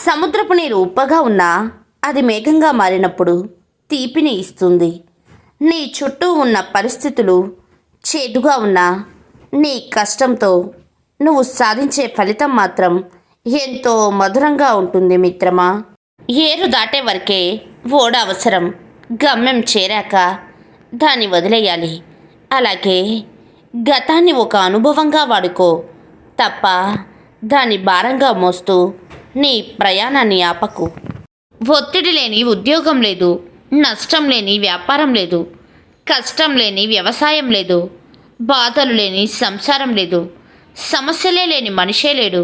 సముద్రపు నీరు ఉప్పగా ఉన్నా అది మేఘంగా మారినప్పుడు తీపిని ఇస్తుంది. నీ చుట్టూ ఉన్న పరిస్థితులు చేదుగా ఉన్నా నీ కష్టంతో నువ్వు సాధించే ఫలితం మాత్రం ఎంతో మధురంగా ఉంటుంది మిత్రమా. ఏరు దాటే వరకే ఓడ అవసరం, గమ్యం చేరాక దాన్ని వదిలేయాలి. అలాగే గతాన్ని ఒక అనుభవంగా వాడుకో తప్ప దాన్ని భారంగా మోస్తూ నీ ప్రయాణాన్ని ఆపకు. ఒత్తిడి లేని ఉద్యోగం లేదు, నష్టం లేని వ్యాపారం లేదు, కష్టం లేని వ్యవసాయం లేదు, బాధలు లేని సంసారం లేదు, సమస్యలే లేని మనిషే లేడు.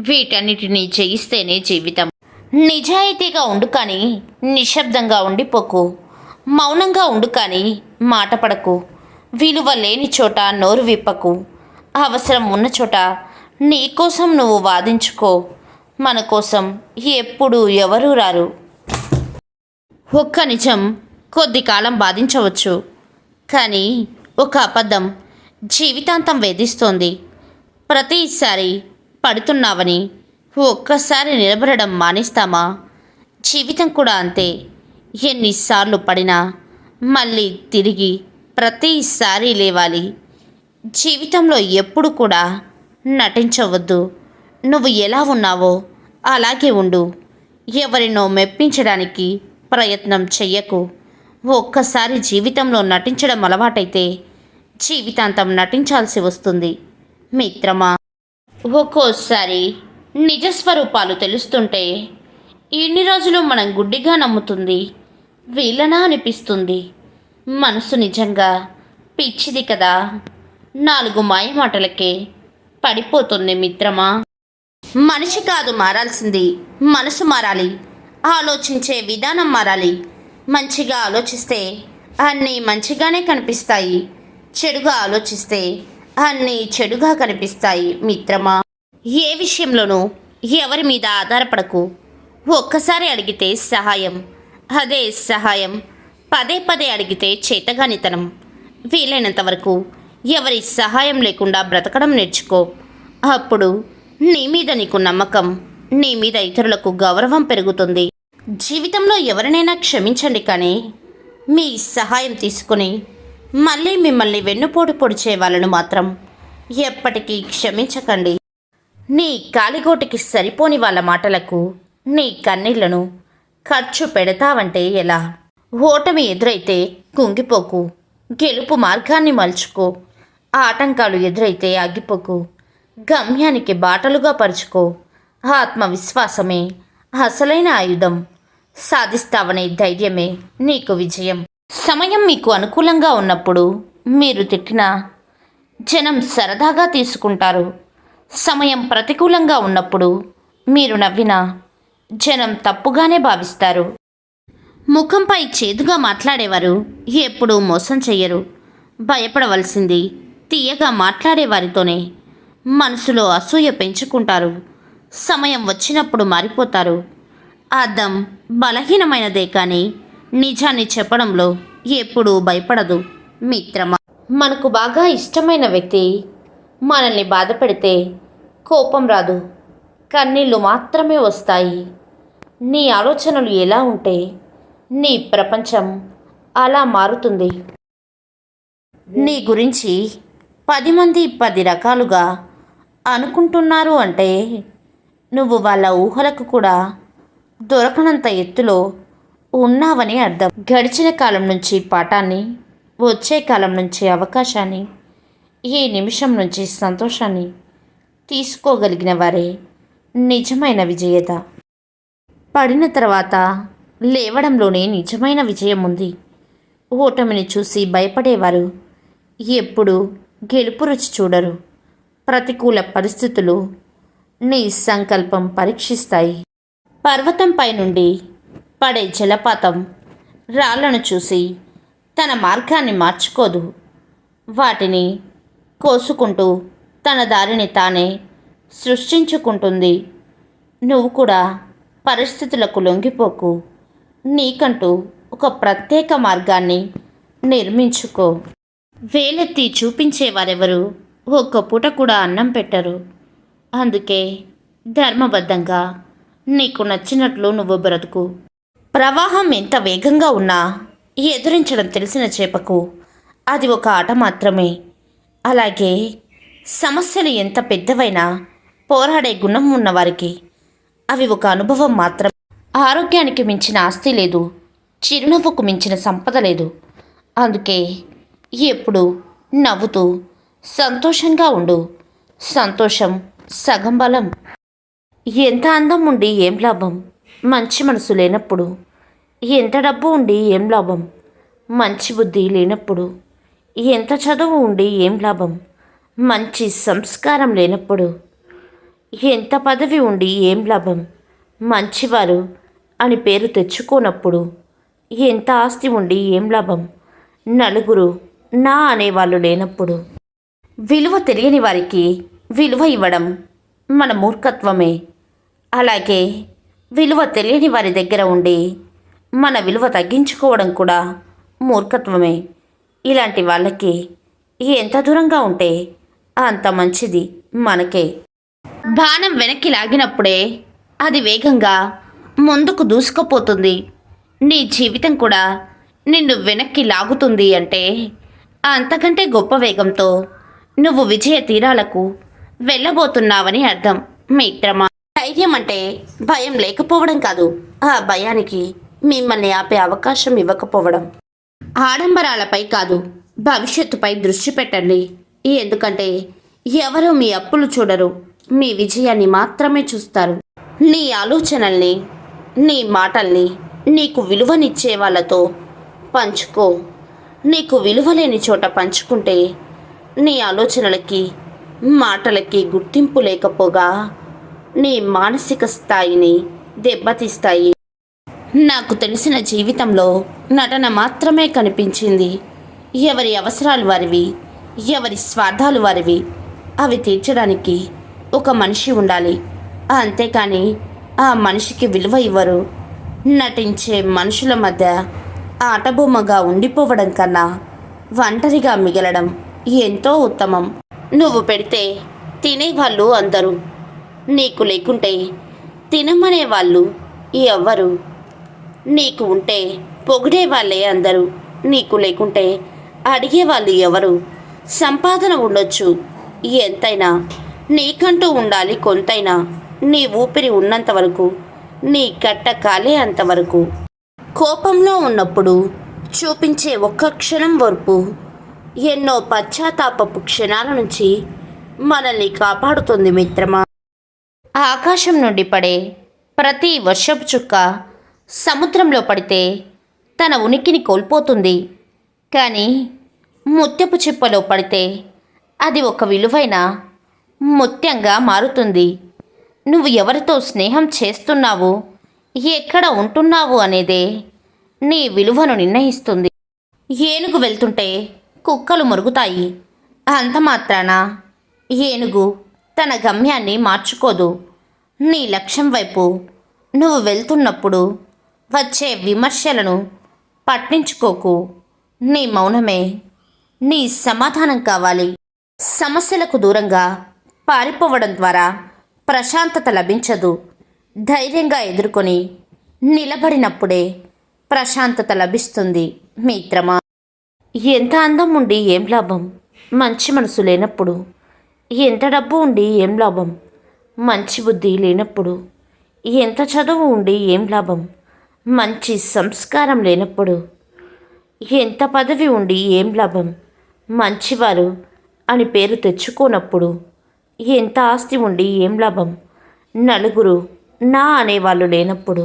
వీటన్నిటినీ జయిస్తేనే జీవితం. నిజాయితీగా ఉండు కానీ నిశ్శబ్దంగా ఉండిపోకు. మౌనంగా ఉండు కానీ మాట పడకు. విలువ లేని చోట నోరు విప్పకు. అవసరం ఉన్న చోట నీకోసం నువ్వు వాదించుకో. మన కోసం ఎప్పుడు ఎవరూ రారు. ఒక్క నిజం కొద్ది కాలం బాధించవచ్చు, కానీ ఒక అబద్ధం జీవితాంతం వేధిస్తోంది. ప్రతిసారి పడుతున్నావని ఒక్కసారి నిలబడడం మానేస్తామా? జీవితం కూడా అంతే. ఎన్నిసార్లు పడినా మళ్ళీ తిరిగి ప్రతిసారి లేవాలి. జీవితంలో ఎప్పుడు కూడా నటించవద్దు. నువ్వు ఎలా ఉన్నావో అలాగే ఉండు. ఎవరినో మెప్పించడానికి ప్రయత్నం చెయ్యకు. ఒక్కసారి జీవితంలో నటించడం అలవాటైతే జీవితాంతం నటించాల్సి వస్తుంది మిత్రమా. ఒక్కోసారి నిజస్వరూపాలు తెలుస్తుంటే ఇన్ని రోజులు మనం గుడ్డిగా నమ్ముతుంది వీళ్ళనా అనిపిస్తుంది. మనసు నిజంగా పిచ్చిది కదా, 4 మాయమాటలకే పడిపోతుంది మిత్రమా. మనిషి కాదు మారాల్సింది, మనసు మారాలి. ఆలోచించే విధానం మారాలి. మంచిగా ఆలోచిస్తే అన్నీ మంచిగానే కనిపిస్తాయి, చెడుగా ఆలోచిస్తే అన్నీ చెడుగా కనిపిస్తాయి మిత్రమా. ఏ విషయంలోనూ ఎవరి మీద ఆధారపడకు. ఒక్కసారి అడిగితే సహాయం, అదే సహాయం పదే పదే అడిగితే చేతగానితనం. వీలైనంత వరకు ఎవరి సహాయం లేకుండా బ్రతకడం నేర్చుకో. అప్పుడు నీ మీద నీకు నమ్మకం, నీ మీద ఇతరులకు గౌరవం పెరుగుతుంది. జీవితంలో ఎవరినైనా క్షమించండి, కానీ మీ సహాయం తీసుకుని మళ్ళీ మిమ్మల్ని వెన్నుపోటు పొడిచే వాళ్ళను మాత్రం ఎప్పటికీ క్షమించకండి. నీ కాలిగోటికి సరిపోని వాళ్ళ మాటలకు నీ కన్నీళ్లను ఖర్చు పెడతావంటే ఎలా? ఓటమి ఎదురైతే కుంగిపోకు. గెలుపు మార్గాన్ని మలుచుకో. ఆటంకాలు ఎదురైతే ఆగిపోకు. గమ్యానికి బాటలుగా పరుచుకో. ఆత్మవిశ్వాసమే అసలైన ఆయుధం. సాధిస్తావనే ధైర్యమే నీకు విజయం. సమయం మీకు అనుకూలంగా ఉన్నప్పుడు మీరు తిట్టినా జనం సరదాగా తీసుకుంటారు. సమయం ప్రతికూలంగా ఉన్నప్పుడు మీరు నవ్వినా జనం తప్పుగానే భావిస్తారు. ముఖంపై చేదుగా మాట్లాడేవారు ఎప్పుడూ మోసం చెయ్యరు. భయపడవలసింది తీయగా మాట్లాడేవారితోనే. మనసులో అసూయ పెంచుకుంటారు. సమయం వచ్చినప్పుడు మారిపోతారు. అద్దం బలహీనమైనదే కానీ నిజాన్ని చెప్పడంలో ఎప్పుడూ భయపడదు మిత్రమా. మనకు బాగా ఇష్టమైన వ్యక్తి మనల్ని బాధ పెడితే కోపం రాదు, కన్నీళ్ళు మాత్రమే వస్తాయి. నీ ఆలోచనలు ఎలా ఉంటే నీ ప్రపంచం అలా మారుతుంది. నీ గురించి 10 మంది 10 రకాలుగా అనుకుంటున్నారు అంటే నువ్వు వాళ్ళ ఊహలకు కూడా దొరకనంత ఎత్తులో ఉన్నావని అర్థం. గడిచిన కాలం నుంచి పాఠాన్ని, వచ్చే కాలం నుంచి అవకాశాన్ని, ఈ నిమిషం నుంచి సంతోషాన్ని తీసుకోగలిగిన వారే నిజమైన విజేత. పడిన తర్వాత లేవడంలోనే నిజమైన విజయం ఉంది. ఓటమిని చూసి భయపడేవారు ఎప్పుడు గెలుపు రుచి చూడరు. ప్రతికూల పరిస్థితులు నీ సంకల్పం పరీక్షిస్తాయి. పర్వతంపై నుండి పడే జలపాతం రాళ్లను చూసి తన మార్గాన్ని మార్చుకోదు. వాటిని కోసుకుంటూ తన దారిని తానే సృష్టించుకుంటుంది. నువ్వు కూడా పరిస్థితులకు లొంగిపోకు. నీకంటూ ఒక ప్రత్యేక మార్గాన్ని నిర్మించుకో. వేలెత్తి చూపించేవారెవరు ఒక్క పూట కూడా అన్నం పెట్టరు. అందుకే ధర్మబద్ధంగా నీకు నచ్చినట్లు నువ్వు బ్రతుకు. ప్రవాహం ఎంత వేగంగా ఉన్నా ఎదురించడం తెలిసిన చేపకు అది ఒక ఆట మాత్రమే. అలాగే సమస్యలు ఎంత పెద్దవైనా పోరాడే గుణం ఉన్నవారికి అవి ఒక అనుభవం మాత్రం. ఆరోగ్యానికి మించిన ఆస్తి లేదు, చిరునవ్వుకు మించిన సంపద లేదు. అందుకే ఎప్పుడు నవ్వుతూ సంతోషంగా ఉండు. సంతోషం సగం బలం. ఎంత అందం ఉండి ఏం లాభం మంచి మనసు లేనప్పుడు. ఎంత డబ్బు ఉండి ఏం లాభం మంచి బుద్ధి లేనప్పుడు. ఎంత చదువు ఉండి ఏం లాభం మంచి సంస్కారం లేనప్పుడు. ఎంత పదవి ఉండి ఏం లాభం మంచివారు అని పేరు తెచ్చుకోనప్పుడు. ఎంత ఆస్తి ఉండి ఏం లాభం నలుగురు నా అనేవాళ్ళు లేనప్పుడు. విలువ తెలియని వారికి విలువ ఇవ్వడం మన మూర్ఖత్వమే. అలాగే విలువ తెలియని వారి దగ్గర ఉండి మన విలువ తగ్గించుకోవడం కూడా మూర్ఖత్వమే. ఇలాంటి వాళ్ళకి ఎంత దూరంగా ఉంటే అంత మంచిది మనకే. బాణం వెనక్కి లాగినప్పుడే అది వేగంగా ముందుకు దూసుకుపోతుంది. నీ జీవితం కూడా నిన్ను వెనక్కి లాగుతుంది అంటే అంతకంటే గొప్ప వేగంతో నువ్వు విజయ తీరాలకు వెళ్ళబోతున్నావని అర్థం మిత్రమా. ధైర్యం అంటే భయం లేకపోవడం కాదు, ఆ భయానికి మిమ్మల్ని ఆపే అవకాశం ఇవ్వకపోవడం. ఆడంబరాలపై కాదు, భవిష్యత్తుపై దృష్టి పెట్టండి. ఎందుకంటే ఎవరు మీ అప్పులు చూడరు, మీ విజయాన్ని మాత్రమే చూస్తారు. నీ ఆలోచనల్ని, నీ మాటల్ని నీకు విలువనిచ్చే వాళ్ళతో పంచుకో. నీకు విలువ లేని చోట పంచుకుంటే నీ ఆలోచనలకి, మాటలకి గుర్తింపు లేకపోగా నీ మానసిక స్థాయిని దెబ్బతీస్తాయి. నాకు తెలిసిన జీవితంలో నటన మాత్రమే కనిపించింది. ఎవరి అవసరాలు వారివి, ఎవరి స్వార్థాలు వారివి. అవి తీర్చడానికి ఒక మనిషి ఉండాలి, అంతేకాని ఆ మనిషికి విలువ ఇవ్వరు. నటించే మనుషుల మధ్య ఆటబొమ్మగా ఉండిపోవడం కన్నా ఒంటరిగా మిగలడం ఎంతో ఉత్తమం. నువ్వు పెడితే తినేవాళ్ళు అందరూ, నీకు లేకుంటే తినమనే వాళ్ళు ఎవ్వరు. నీకు ఉంటే పొగిడే వాళ్ళే అందరూ, నీకు లేకుంటే అడిగేవాళ్ళు ఎవరు. సంపాదన ఉండొచ్చు ఎంతైనా, నీకంటూ ఉండాలి కొంతైనా. నీ ఊపిరి ఉన్నంత వరకు, నీ కట్ట కాలే అంతవరకు. కోపంలో ఉన్నప్పుడు చూపించే ఒక్క క్షణం ఓర్పు ఎన్నో పశ్చాత్తాపపు క్షణాల నుంచి మనల్ని కాపాడుతుంది మిత్రమా. ఆకాశం నుండి పడే ప్రతి వర్షపు చుక్క సముద్రంలో పడితే తన ఉనికిని కోల్పోతుంది. కానీ ముత్యపు చిప్పలో పడితే అది ఒక విలువైన ముత్యంగా మారుతుంది. నువ్వు ఎవరితో స్నేహం చేస్తున్నావు, ఎక్కడ ఉంటున్నావు అనేదే నీ విలువను నిర్ణయిస్తుంది. ఏనుగు వెళ్తుంటే కుక్కలు మురుగుతాయి, అంత మాత్రాన ఏనుగు తన గమ్యాన్ని మార్చుకోదు. నీ లక్ష్యం వైపు నువ్వు వెళ్తున్నప్పుడు వచ్చే విమర్శలను పట్టించుకోకు. నీ మౌనమే నీ సమాధానం కావాలి. సమస్యలకు దూరంగా పారిపోవడం ద్వారా ప్రశాంతత లభించదు. ధైర్యంగా ఎదుర్కొని నిలబడినప్పుడే ప్రశాంతత లభిస్తుంది మిత్రమా. ఎంత అందం ఉండి ఏం లాభం మంచి మనసు లేనప్పుడు. ఎంత డబ్బు ఉండి ఏం లాభం మంచి బుద్ధి లేనప్పుడు. ఎంత చదువు ఉండి ఏం లాభం మంచి సంస్కారం లేనప్పుడు. ఎంత పదవి ఉండి ఏం లాభం మంచివారు అని పేరు తెచ్చుకోనప్పుడు. ఎంత ఆస్తి ఉండి ఏం లాభం నలుగురు నా అనేవాళ్ళు లేనప్పుడు.